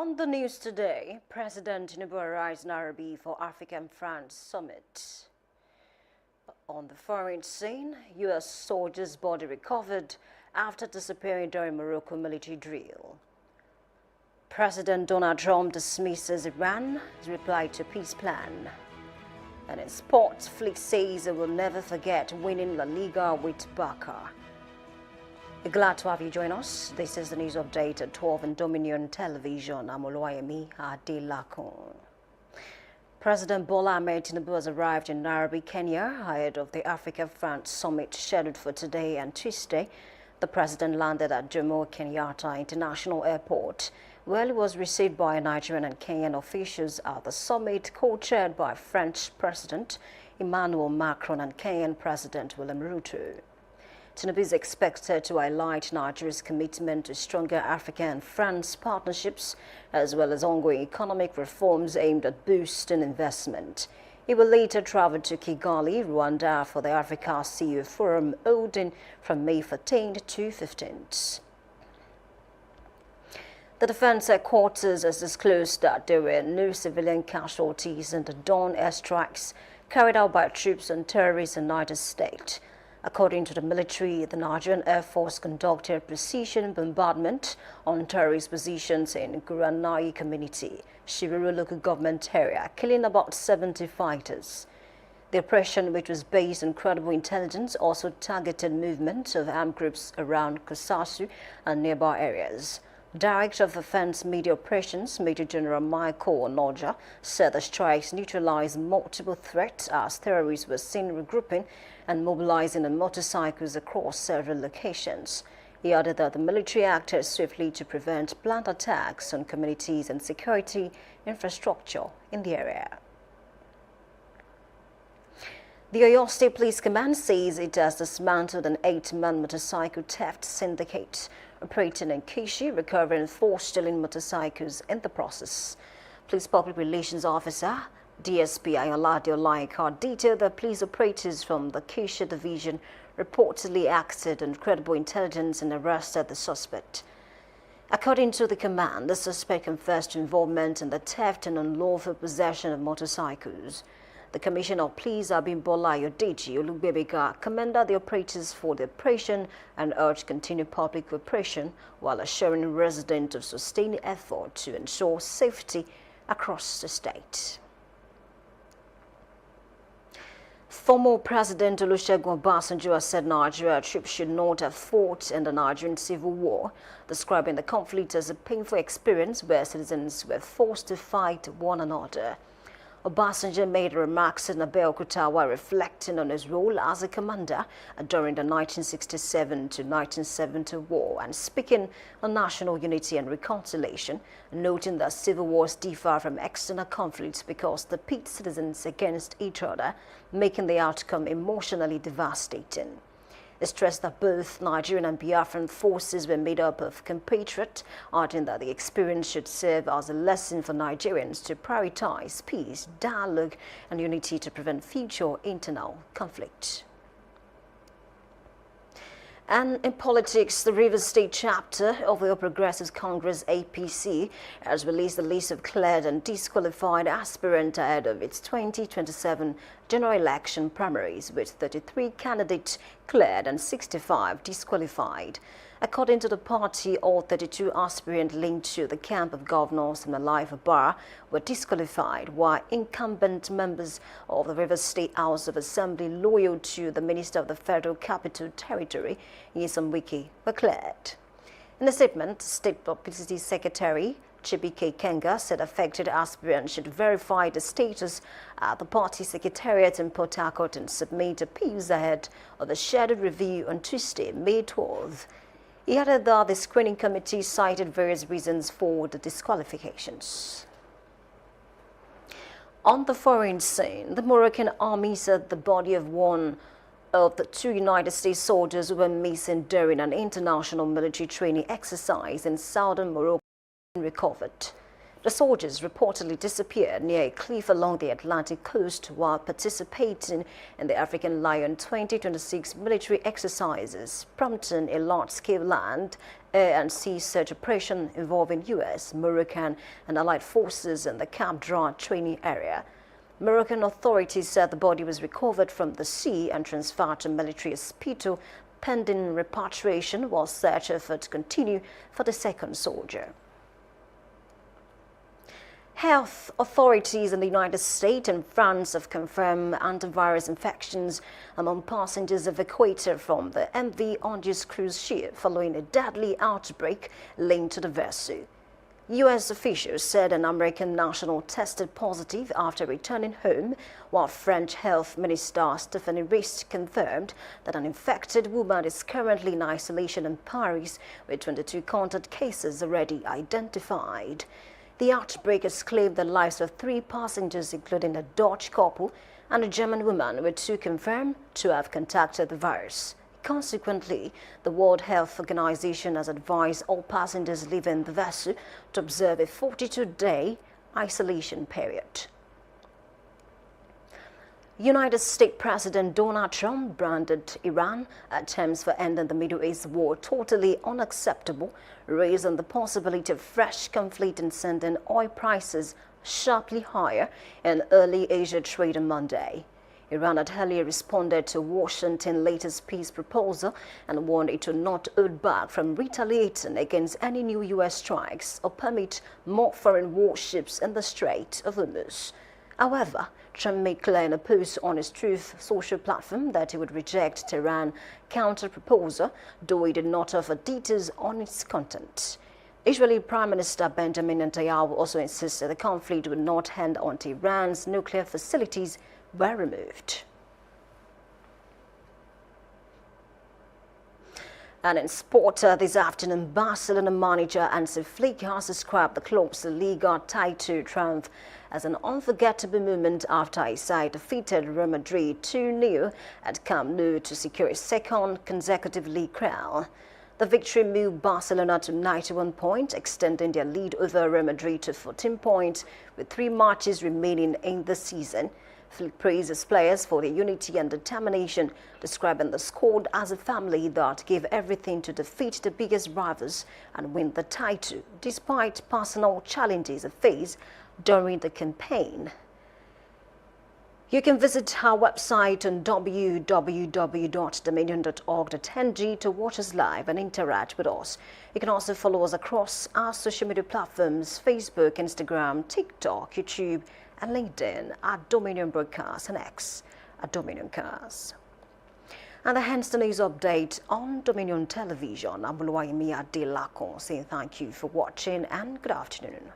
On the news today, President Tinubu arrives in Nairobi for Africa and France summit. On the foreign scene, U.S. soldiers' body recovered after disappearing during Morocco military drill. President Donald Trump dismisses Iran's reply to peace plan. And in sports, Flick says it will never forget winning La Liga with Barca. Glad to have you join us. This is the news update at 12 on Dominion Television. I'm Oluwayemi Adelakun. President Bola Ahmed Tinubu has arrived in Nairobi, Kenya, ahead of the Africa-France summit scheduled for today and Tuesday. The president landed at Jomo Kenyatta International Airport, where he was received by Nigerian and Kenyan officials at the summit, co-chaired by French President Emmanuel Macron and Kenyan President William Ruto. Tinubu is expected to highlight Nigeria's commitment to stronger Africa and France partnerships, as well as ongoing economic reforms aimed at boosting investment. He will later travel to Kigali, Rwanda, for the Africa CEO Forum holding from May 14th to 15th. The Defense Headquarters has disclosed that there were no civilian casualties in the dawn airstrikes carried out by troops on terrorists in Niger State. According to the military, the Nigerian Air Force conducted precision bombardment on terrorist positions in Guranai community, Shiruru local government area, killing about 70 fighters. The operation, which was based on credible intelligence, also targeted movement of armed groups around Kusasu and nearby areas. Director of Defense Media Operations, Major General Michael Onoja, said the strikes neutralized multiple threats as terrorists were seen regrouping and mobilizing on motorcycles across several locations. He added that the military acted swiftly to prevent planned attacks on communities and security infrastructure in the area. The Oyo State Police Command says it has dismantled an 8-man motorcycle theft syndicate operating in Kishi, recovering 4 stolen motorcycles in the process. Police Public Relations Officer DSP Ayolade Olaika detailed that police operators from the Kishi division reportedly acted on credible intelligence and arrested the suspect. According to the command, the suspect confessed to involvement in the theft and unlawful possession of motorcycles. The Commissioner of Police, Abimbola Ayodeji Olugbebega, commended the operators for the operation and urged continued public cooperation while assuring residents of sustained effort to ensure safety across the state. Former President Olusegun Obasanjo has said Nigeria troops should not have fought in the Nigerian Civil War, describing the conflict as a painful experience where citizens were forced to fight one another. Obasanjo made remarks in Abeokuta while reflecting on his role as a commander during the 1967 to 1970 war and speaking on national unity and reconciliation, noting that civil wars differ from external conflicts because they pit citizens against each other, making the outcome emotionally devastating. He stressed that both Nigerian and Biafran forces were made up of compatriots, adding that the experience should serve as a lesson for Nigerians to prioritize peace, dialogue, and unity to prevent future internal conflict. And in politics, the Rivers State chapter of the All Progressives Congress APC has released a list of cleared and disqualified aspirants ahead of its 2027 general election primaries, with 33 candidates cleared and 65 disqualified. According to the party, all 32 aspirants linked to the camp of Governor Siminalayi Fubara were disqualified, while incumbent members of the Rivers State House of Assembly loyal to the Minister of the Federal Capital Territory, Nyesom Wike, were cleared. In a statement, State Publicity Secretary Chibike Kenga said affected aspirants should verify the status at the party secretariat in Port Harcourt and submit appeals ahead of the scheduled review on Tuesday, May 12th. He added that the screening committee cited various reasons for the disqualifications. On the foreign scene, the Moroccan army said the body of one of the 2 United States soldiers who were missing during an international military training exercise in southern Morocco recovered. The soldiers reportedly disappeared near a cliff along the Atlantic coast while participating in the African Lion 2026 military exercises, prompting a large-scale land air and sea search operation involving U.S., Moroccan and allied forces in the Cap Dra training area. Moroccan authorities said the body was recovered from the sea and transferred to military hospital pending repatriation, while search efforts continue for the second soldier. Health authorities in the United States and France have confirmed antivirus infections among passengers evacuated from the MV Angus cruise ship following a deadly outbreak linked to the vessel. U.S. officials said an American national tested positive after returning home, while French Health Minister Stephanie Rist confirmed that an infected woman is currently in isolation in Paris, with 22 contact cases already identified. The outbreak has claimed the lives of 3 passengers, including a Dutch couple and a German woman, with 2 confirmed to have contacted the virus. Consequently, the World Health Organization has advised all passengers leaving the vessel to observe a 42-day isolation period. United States President Donald Trump branded Iran's attempts for ending the Middle East war totally unacceptable, raising the possibility of fresh conflict and sending oil prices sharply higher in early Asia trade on Monday. Iran had earlier responded to Washington's latest peace proposal and warned it would not hold back from retaliating against any new U.S. strikes or permit more foreign warships in the Strait of Hormuz. However, Trump made clear in a post on his Truth social platform that he would reject Tehran's counter-proposal, though he did not offer details on its content. Israeli Prime Minister Benjamin Netanyahu also insisted the conflict would not end until Iran's nuclear facilities were removed. And in sport this afternoon, Barcelona manager Hansi Flick has described the club's Liga title triumph as an unforgettable moment after his side defeated Real Madrid 2-0 at Camp Nou to secure his second consecutive league crown. The victory moved Barcelona to 91 points, extending their lead over Real Madrid to 14 points, with 3 matches remaining in the season. Flick praised his players for their unity and determination, describing the squad as a family that gave everything to defeat the biggest rivals and win the title, despite personal challenges they faced during the campaign. You can visit our website on www.dominion.org.ng to watch us live and interact with us. You can also follow us across our social media platforms: Facebook, Instagram, TikTok, YouTube, and LinkedIn at Dominion Broadcast and X at Dominion Cars. And hence the news update on Dominion Television. I'm Oluwayemi Adelakun saying thank you for watching and good afternoon.